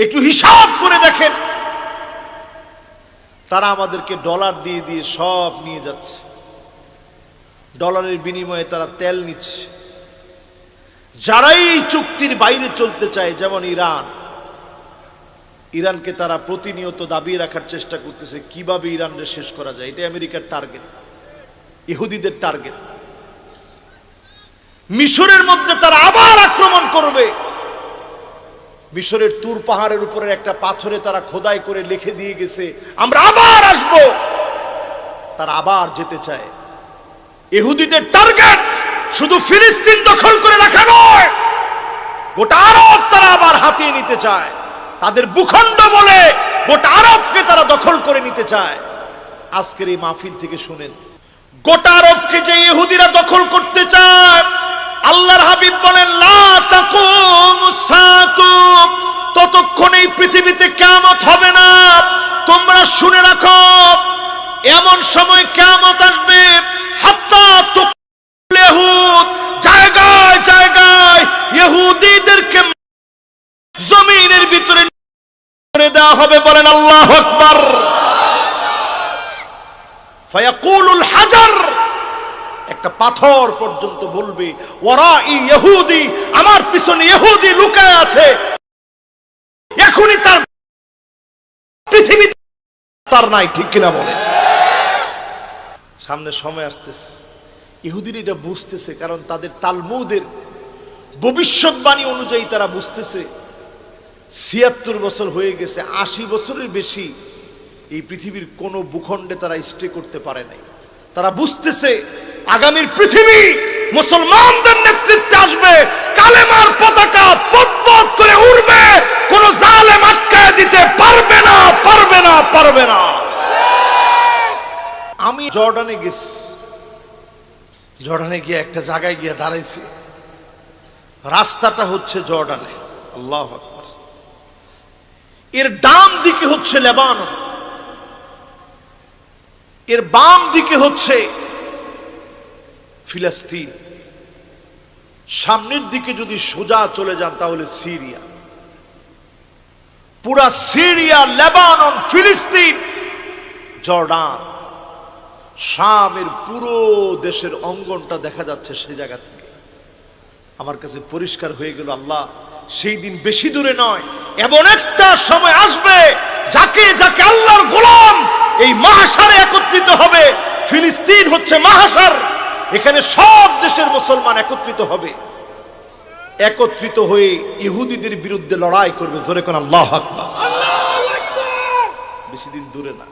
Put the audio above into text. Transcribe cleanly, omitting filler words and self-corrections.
একটু হিসাব করে দেখেন, তারা আমাদেরকে ডলার দিয়ে দিয়ে সব নিয়ে যাচ্ছে। ডলারের বিনিময়ে তারা তেল নিচ্ছে। যারাই এই চুক্তির বাইরে চলতে চায়, যেমন ইরানকে তারা প্রতিনিয়ত দাবিয়ে রাখার চেষ্টা করতেছে কিভাবে ইরানকে শেষ করা যায়। এটা আমেরিকার টার্গেট, ইহুদিদের টার্গেট। মিশরের মধ্যে তারা আবার আক্রমণ করবে। মিশরের তুর পাহাড়ের উপরে একটা পাথরে তারা খোদাই করে লিখে দিয়ে গেছে, আমরা আবার আসব। তারা আবার যেতে চায়। ইহুদিদের টার্গেট শুধু ফিলিস্তিন দখল করে রাখা নয়, গোটা আরব তারা আবার হাতিয়ে নিতে চায়। তাদের ভূখণ্ড বলে গোটা আরবকে তারা দখল করে নিতে চায়। আজকের এই মাহফিল থেকে শুনেন, গোটা আরবকে যে ইহুদিরা দখল করতে চায়, আল্লাহর হাবিব বলেন লা তাকুমুস সাআতু, ততক্ষণ এই পৃথিবীতে কিয়ামত হবে না। তোমরা শুনে রাখো, এমন সময় কিয়ামত আসবে হাত্তা তুকল ইহুদ, জায়গায় জায়গায় ইহুদিদেরকে জমিনের ভিতরে করে দেওয়া হবে। বলেন আল্লাহু আকবার। ফায়াকুলুল হাজার, একটা পাথর পর্যন্ত বলবে ওয়ারাই ইহুদি, আমার পিছনে ইহুদি লুকায় আছে, এখনই তার পৃথিবীতে তার নাই। ঠিক কিনা বলে? সামনে সময় আসতেছে, ইহুদিরা এটা বুঝতেছে, কারণ তাদের তালমুদের ভবিষ্যৎবাণী অনুযায়ী তারা বুঝতেছে ৭৬ বছর হয়ে গেছে, ৮০ বছরের বেশি এই পৃথিবীর কোন ভূখণ্ডে তারা স্টে করতে পারে নাই। তারা বুঝতেছে আগামীর পৃথিবী মুসলমানদের নেতৃত্বে আসবে, কালেমার পতাকা পতপত করে উড়বে, কোন জালেম আটকায় দিতে পারবে না, পারবে না, পারবে না। আমি জর্ডানে গেছি, জর্ডানে গিয়ে একটা জায়গায় গিয়ে দাঁড়াইছি, রাস্তাটা হচ্ছে জর্ডানে, আল্লাহু আকবার। এর ডান দিকে হচ্ছে লেবানন, এর বাম দিকে হচ্ছে ফিলিস্তিন, সামনের দিকে যদি সোজা চলে যান তাহলে সিরিয়া। পুরা সিরিয়া, লেবানন, ফিলিস্তিন, জর্ডান, শামের পুরো দেশের অঙ্গনটা দেখা যাচ্ছে সেই জায়গা থেকে। আমার কাছে পরিষ্কার হয়ে গেল, আল্লাহ সেই দিন বেশি দূরে নয়, এমন একটা সময় আসবে যাকে যাকে আল্লাহর গোলাম এই মাহশারে একত্রিত হবে। ফিলিস্তিন হচ্ছে মাহশার, এখানে সব দেশের মুসলমান একত্রিত হবে, একত্রিত হয়ে ইহুদিদের বিরুদ্ধে লড়াই করবে। জোরে কোন আল্লাহু আকবার। বেশি দিন দূরে না।